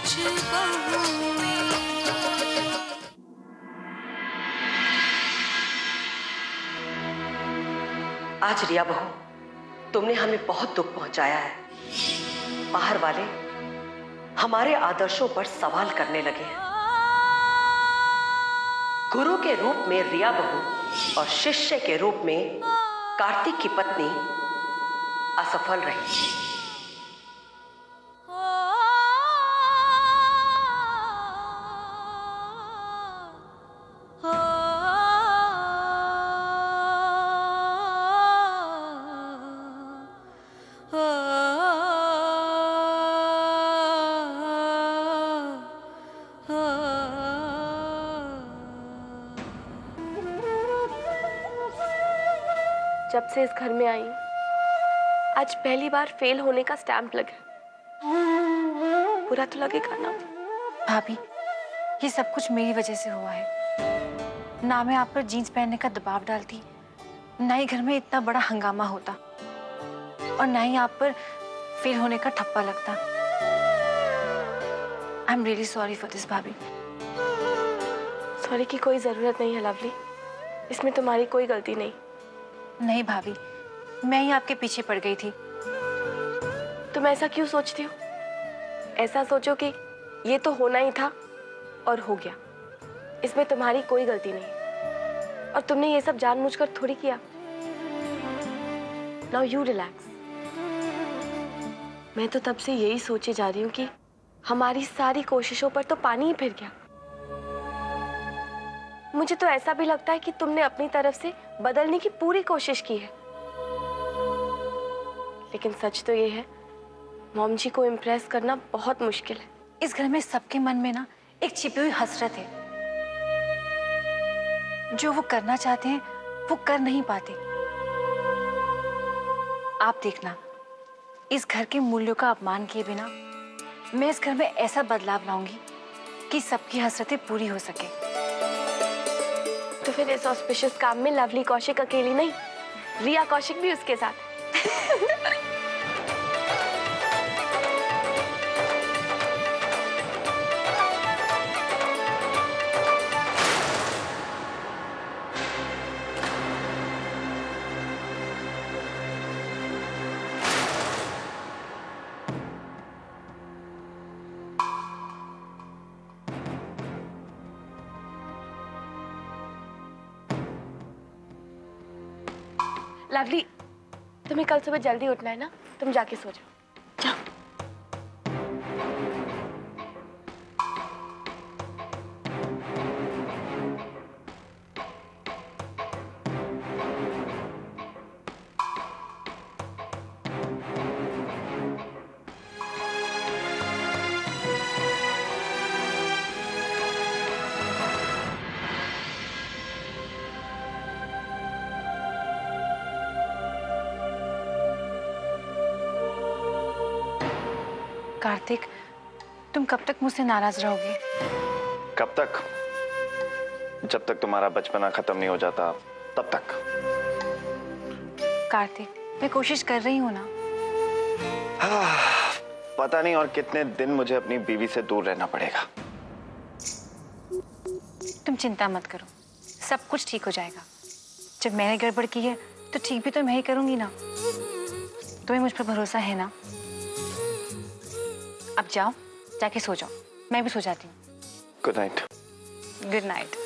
कुछ बहुए। आज रिया बहू, तुमने हमें बहुत दुख पहुंचाया है। बाहर वाले हमारे आदर्शों पर सवाल करने लगे हैं। गुरु के रूप में रिया बहू और शिष्य के रूप में कार्तिक की पत्नी असफल रही। जब से इस घर में आई, आज पहली बार फेल होने का स्टैंप लगा। बुरा तो लगेगा ना? भाभी, ये सब कुछ मेरी वजह से हुआ है। ना मैं आप पर जीन्स पहनने का दबाव डालती, ना ही घर में इतना बड़ा हंगामा होता, और ना ही आप पर फेल होने का ठप्पा लगता। I am really sorry for this भाभी। सॉरी की कोई जरूरत नहीं है लवली, इसमें तुम्हारी कोई गलती नहीं। नहीं भाभी, मैं ही आपके पीछे पड़ गई थी। तुम ऐसा क्यों सोचती हो? ऐसा सोचो कि ये तो होना ही था और हो गया, इसमें तुम्हारी कोई गलती नहीं, और तुमने ये सब जानबूझकर थोड़ी किया। Now you relax. मैं तो तब से यही सोचे जा रही हूँ कि हमारी सारी कोशिशों पर तो पानी ही फिर गया। मुझे तो ऐसा भी लगता है कि तुमने अपनी तरफ से बदलने की पूरी कोशिश की है, लेकिन सच तो ये है, मॉम जी को इम्प्रेस करना बहुत मुश्किल है। इस घर में सबके मन में ना एक छिपी हुई हसरत है। जो वो करना चाहते हैं वो कर नहीं पाते। आप देखना, इस घर के मूल्यों का अपमान किए बिना मैं इस घर में ऐसा बदलाव लाऊंगी कि सबकी हसरतें पूरी हो सके। तो फिर इस ऑस्पिशियस काम में लवली कौशिक अकेली नहीं, रिया कौशिक भी उसके साथ। लवली, तुम्हें कल सुबह जल्दी उठना है ना, तुम जाके सो जाओ। जाओ। कार्तिक, तुम कब तक मुझसे नाराज रहोगे? कब तक? जब तक तुम्हारा बचपना खत्म नहीं हो जाता, तब तक। कार्तिक, मैं कोशिश कर रही हूँ ना। पता नहीं और कितने दिन मुझे अपनी बीवी से दूर रहना पड़ेगा। तुम चिंता मत करो, सब कुछ ठीक हो जाएगा। जब मैंने गड़बड़ की है तो ठीक भी तो मैं ही करूंगी ना। तुम्हें मुझ पर भरोसा है ना? अब जाओ, जाके सो जाओ, मैं भी सो जाती हूँ। Good night. Good night.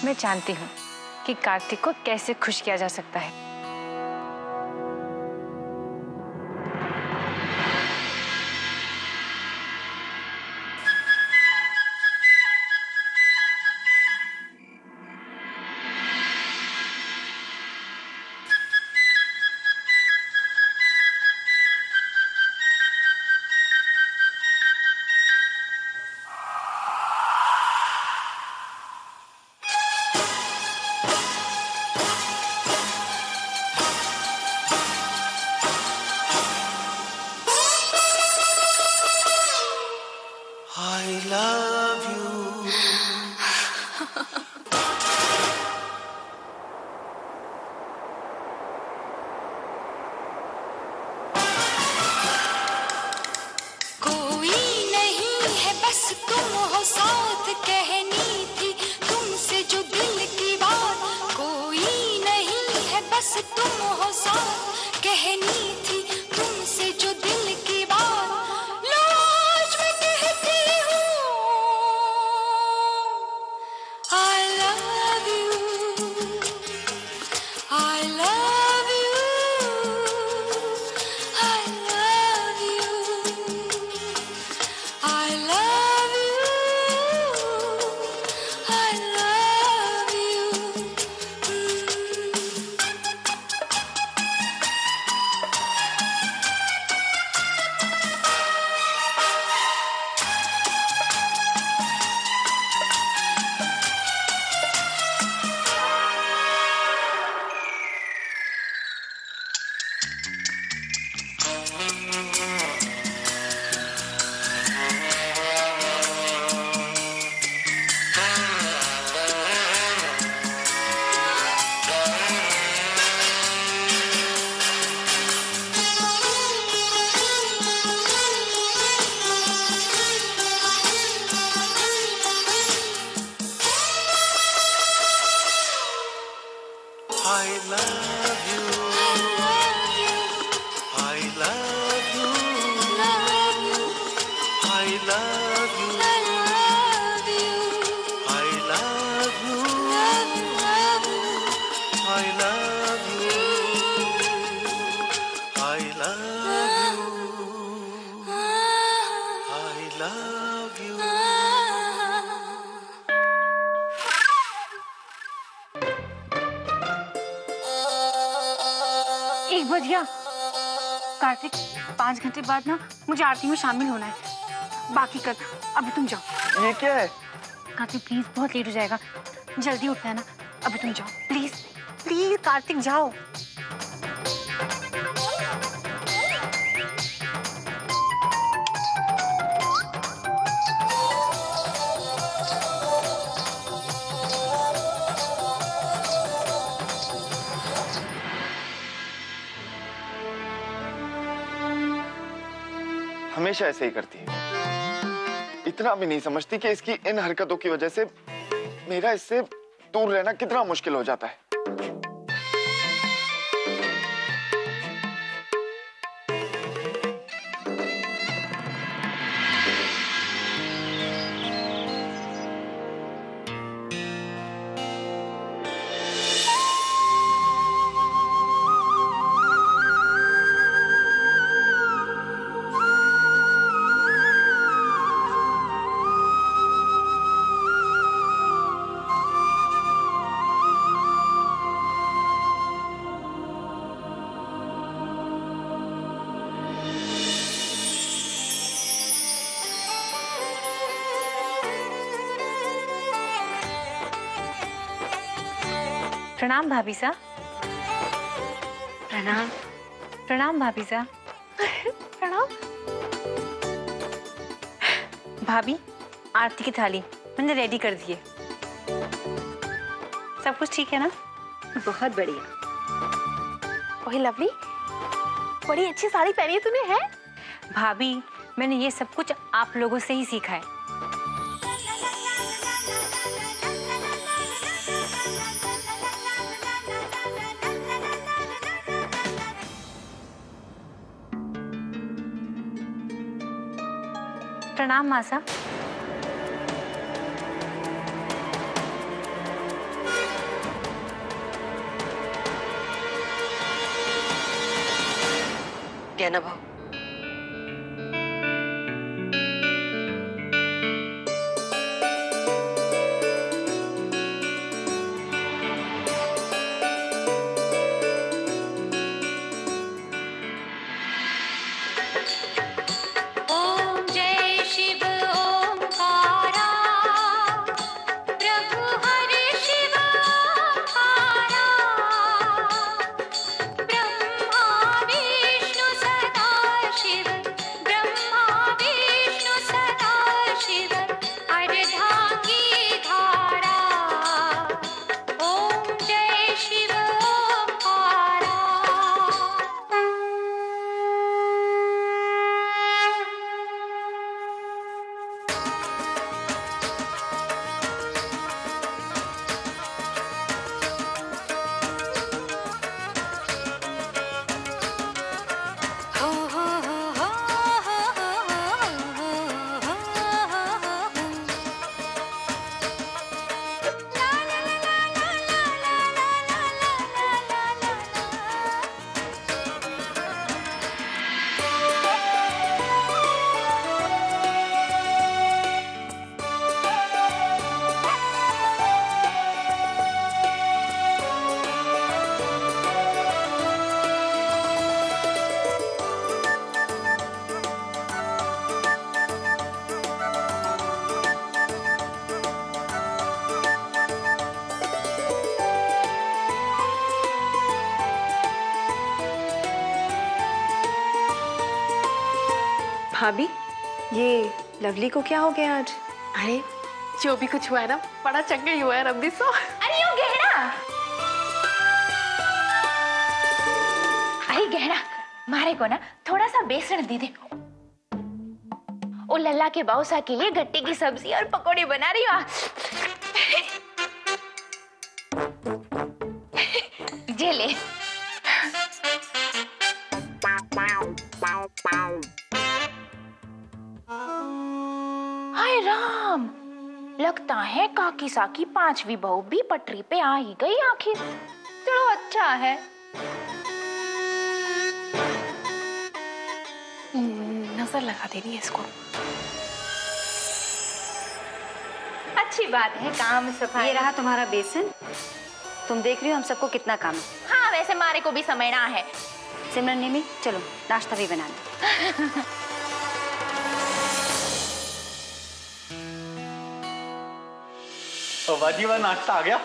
मैं जानती हूँ कि कार्तिक को कैसे खुश किया जा सकता है। बस तुम हो साथ, कहनी थी तुमसे जो दिल की बात, लो आज मैं कहती हूँ I love you, I love you, I love you, I love you, I love you. I love you. I love you. I love you. I love you. I love you. I love you. I love you. एक बज गया। कार्तिक, 5 घंटे बाद ना मुझे आरती में शामिल होना है। बाकी कर, अभी तुम जाओ। ये क्या है? कार्तिक प्लीज, बहुत लेट हो जाएगा। जल्दी उठना है ना, अभी तुम जाओ प्लीज। प्लीज कार्तिक जाओ। हमेशा ऐसे ही करती है। इतना भी नहीं समझती कि इसकी इन हरकतों की वजह से मेरा इससे दूर रहना कितना मुश्किल हो जाता है। प्रणाम भाभी सा। प्रणाम। प्रणाम भाभी सा। प्रणाम। भाभी, आरती की थाली मैंने रेडी कर दी है। सब कुछ ठीक है ना? बहुत बढ़िया। ओह लवली, बड़ी अच्छी साड़ी पहनी है तूने, है? भाभी, मैंने ये सब कुछ आप लोगों से ही सीखा है। प्रणाम मासा। क्या ना भाव? ओम जय शिव ओंकारा, प्रभु हरि शिव ओंकारा, ब्रह्मा विष्णु सदा भाभी, ये लवली को क्या हो गया आज? अरे जो भी कुछ हुआ है ना, बड़ा चंगा ही हुआ है रब्बी सो। अरे यो गहना, अरे गहना मारे को ना थोड़ा सा बेसन दे दे। ओ लल्ला के बाउसा के लिए गट्टे की सब्जी और पकोड़े बना रही हूँ। जे ले। हाय राम, लगता है काकी साकी पांचवी बहू भी पटरी पे आ ही गई आखिर। चलो अच्छा है। नजर लगा देनी है इसको। अच्छी बात है, काम सफाई। ये रहा तुम्हारा बेसन। तुम देख रही हो हम सबको कितना काम है। हाँ वैसे मारे को भी समय ना है। सिमरन निमी, चलो नाश्ता भी बना लो। तो बाजी वाह, नाश्ता आ गया।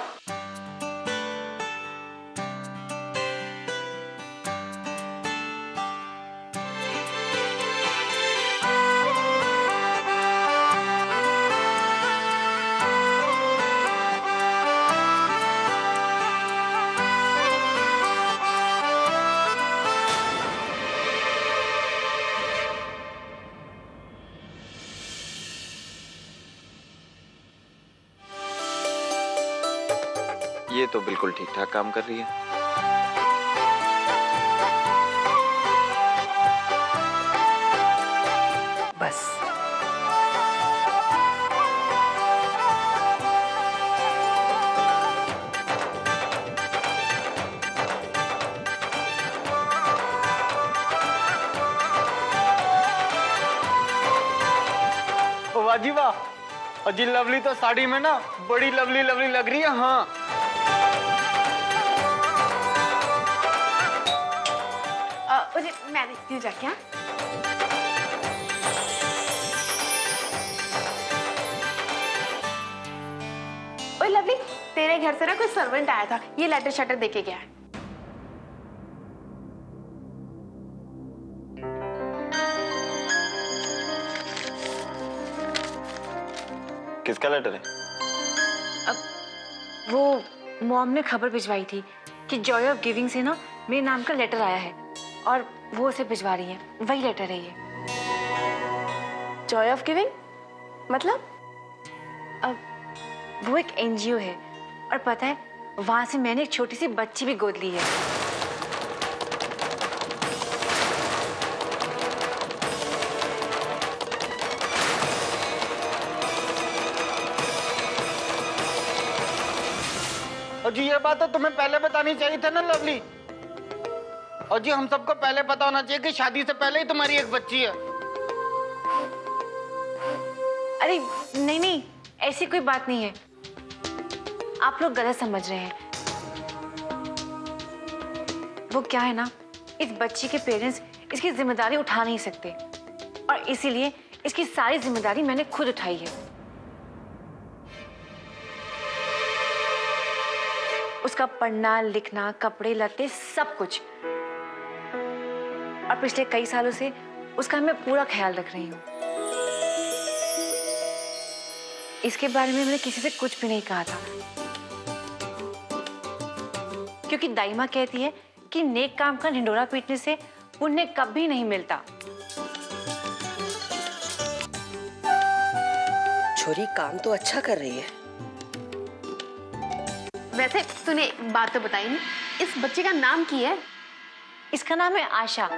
ये तो बिल्कुल ठीक ठाक काम कर रही है। बस ओ बाजी वाह, अजी लवली तो साड़ी में ना बड़ी लवली लवली लग रही है। हाँ मैं देखती हूँ जाके। ओए लवली, तेरे घर से ना कोई सर्वेंट आया था, ये लेटर शटर देके गया है। किसका लेटर है? अब वो मॉम ने खबर भिजवाई थी कि जॉय ऑफ गिविंग से ना मेरे नाम का लेटर आया है और वो उसे भिजवा रही है। वही लेटर है ये। जॉय ऑफ गिविंग मतलब? अब वो एक एनजीओ है और पता है वहां से मैंने एक छोटी सी बच्ची भी गोद ली है। और जी ये बात तो तुम्हें पहले बतानी चाहिए था ना लवली। और जी हम सबको पहले पता होना चाहिए कि शादी से पहले ही तुम्हारी एक बच्ची है। अरे नहीं नहीं, ऐसी कोई बात नहीं है। आप लोग गलत समझ रहे हैं। वो क्या है ना, इस बच्ची के पेरेंट्स इसकी जिम्मेदारी उठा नहीं सकते और इसीलिए इसकी सारी जिम्मेदारी मैंने खुद उठाई है। उसका पढ़ना लिखना, कपड़े लत्ते, सब कुछ। और पिछले कई सालों से उसका मैं पूरा ख्याल रख रही हूँ। इसके बारे में मैंने किसी से कुछ भी नहीं कहा था क्योंकि दाइमा कहती है कि नेक काम का ढिंडोरा पीटने से पुण्य कभी नहीं मिलता। छोरी काम तो अच्छा कर रही है। वैसे तूने एक बात तो बताई नहीं, इस बच्चे का नाम की है? इसका नाम है आशा।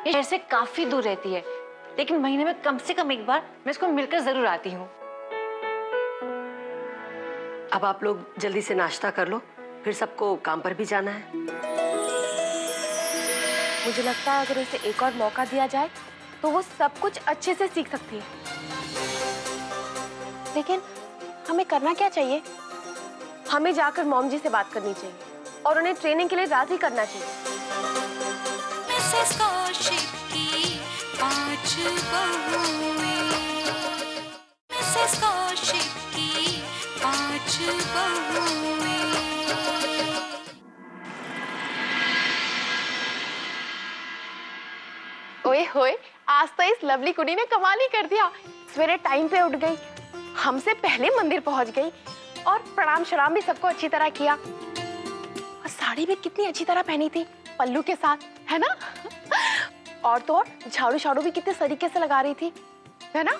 ये शहर से काफी दूर रहती है, लेकिन महीने में कम से कम एक बार मैं इसको मिलकर जरूर आती हूँ। अब आप लोग जल्दी से नाश्ता कर लो, फिर सबको काम पर भी जाना है। मुझे लगता है अगर इसे एक और मौका दिया जाए तो वो सब कुछ अच्छे से सीख सकती है। लेकिन हमें करना क्या चाहिए? हमें जाकर मॉम जी से बात करनी चाहिए और उन्हें ट्रेनिंग के लिए राजी करना चाहिए। मिसेस कौशिक की 5 बहुएं, मिसेस कौशिक की 5 बहुएं। ओए होए, आज तो इस लवली कुड़ी ने कमाल ही कर दिया। सवेरे टाइम पे उठ गई, हमसे पहले मंदिर पहुंच गई और प्रणाम शराम भी सबको अच्छी तरह किया। और साड़ी भी कितनी अच्छी तरह पहनी थी पल्लू के साथ, है ना? और तो और झाड़ू झाड़ू भी कितने तरीके से लगा रही थी, है ना?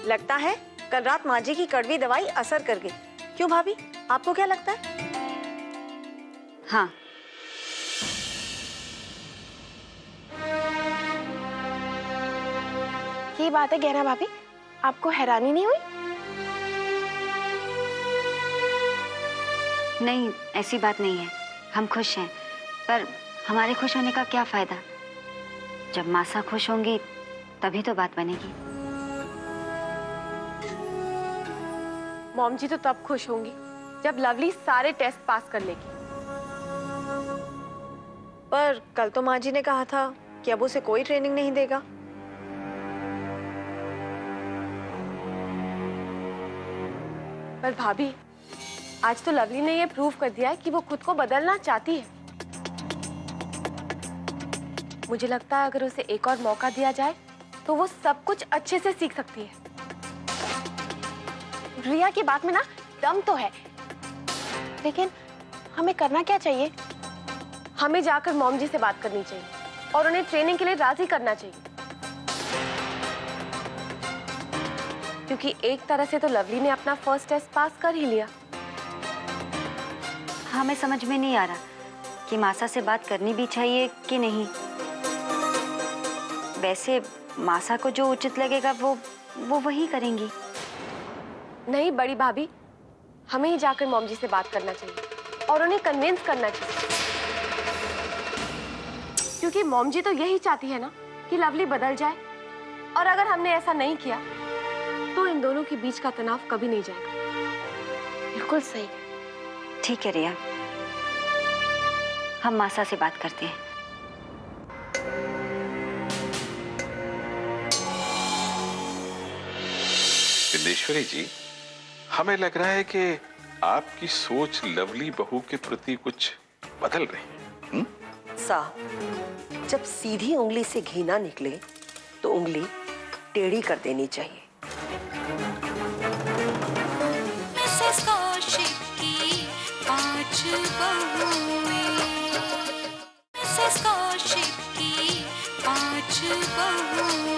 लगता है कल रात माँ जी की कड़वी दवाई असर कर गई। क्यों भाभी, आपको क्या लगता है? हाँ, ये बात है गहना भाभी, आपको हैरानी नहीं हुई? नहीं ऐसी बात नहीं है, हम खुश हैं। पर हमारे खुश होने का क्या फायदा? जब मासा खुश होंगी तभी तो बात बनेगी। मॉम जी तो तब खुश होंगी जब लवली सारे टेस्ट पास कर लेगी। पर कल तो माँ जी ने कहा था कि अब उसे कोई ट्रेनिंग नहीं देगा। पर भाभी, आज तो लवली ने ये प्रूव कर दिया है कि वो खुद को बदलना चाहती है। मुझे लगता है अगर उसे एक और मौका दिया जाए तो वो सब कुछ अच्छे से सीख सकती है। रिया की बात में ना दम तो है, लेकिन हमें करना क्या चाहिए? हमें जाकर मॉम जी से बात करनी चाहिए और उन्हें ट्रेनिंग के लिए राजी करना चाहिए। क्योंकि एक तरह से तो लवली ने अपना फर्स्ट टेस्ट पास कर ही लिया। हमें समझ में नहीं आ रहा कि मासा से बात करनी भी चाहिए कि नहीं। वैसे मासा को जो उचित लगेगा वो वही करेंगी। नहीं बड़ी भाभी, हमें ही जाकर मॉम जी से बात करना चाहिए और उन्हें कन्विंस करना चाहिए। क्योंकि मॉम जी तो यही चाहती है ना कि लवली बदल जाए, और अगर हमने ऐसा नहीं किया तो इन दोनों के बीच का तनाव कभी नहीं जाएगा। बिल्कुल सही। ठीक है रिया, हम मासा से बात करते हैं। बिंदेश्वरी जी, हमें लग रहा है कि आपकी सोच लवली बहू के प्रति कुछ बदल रही है। साहब, जब सीधी उंगली से घी ना निकले तो उंगली टेढ़ी कर देनी चाहिए। मिसेस कौशिक की 5 बहुएं, मिसेस कौशिक की 5 बहुएं।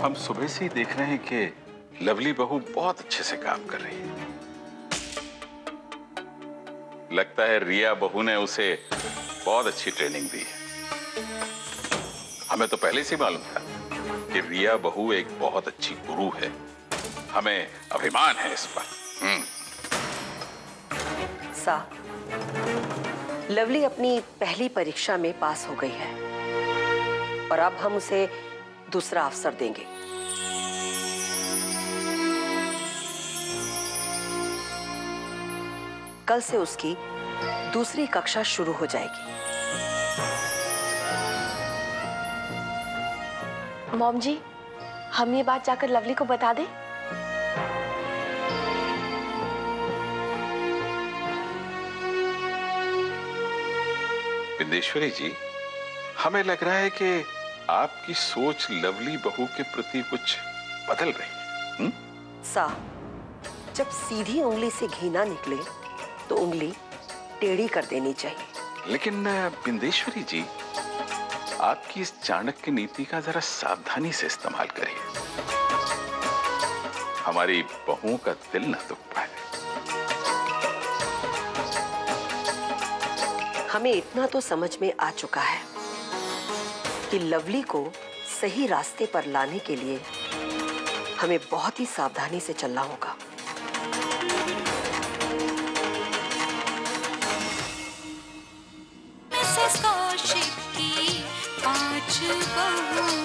हम सुबह से ही देख रहे हैं कि लवली बहू बहुत अच्छे से काम कर रही है। लगता है रिया बहू ने उसे बहुत अच्छी ट्रेनिंग दी है। हमें तो पहले से मालूम था कि रिया बहू एक बहुत अच्छी गुरु है। हमें अभिमान है इस पर। साहब, लवली अपनी पहली परीक्षा में पास हो गई है और अब हम उसे दूसरा अवसर देंगे। कल से उसकी दूसरी कक्षा शुरू हो जाएगी। मॉम जी, हम ये बात जाकर लवली को बता दें? बिंदेश्वरी जी, हमें लग रहा है कि आपकी सोच लवली बहू के प्रति कुछ बदल रही है। साहब, जब सीधी उंगली से घी ना निकले तो उंगली टेढ़ी कर देनी चाहिए। लेकिन बिंदेश्वरी जी, आपकी इस चाणक्य नीति का जरा सावधानी से इस्तेमाल करिए। हमारी बहुओं का दिल न दुख पाए। हमें इतना तो समझ में आ चुका है कि लवली को सही रास्ते पर लाने के लिए हमें बहुत ही सावधानी से चलना होगा। मिसेस कौशिक की 5 बहुएं।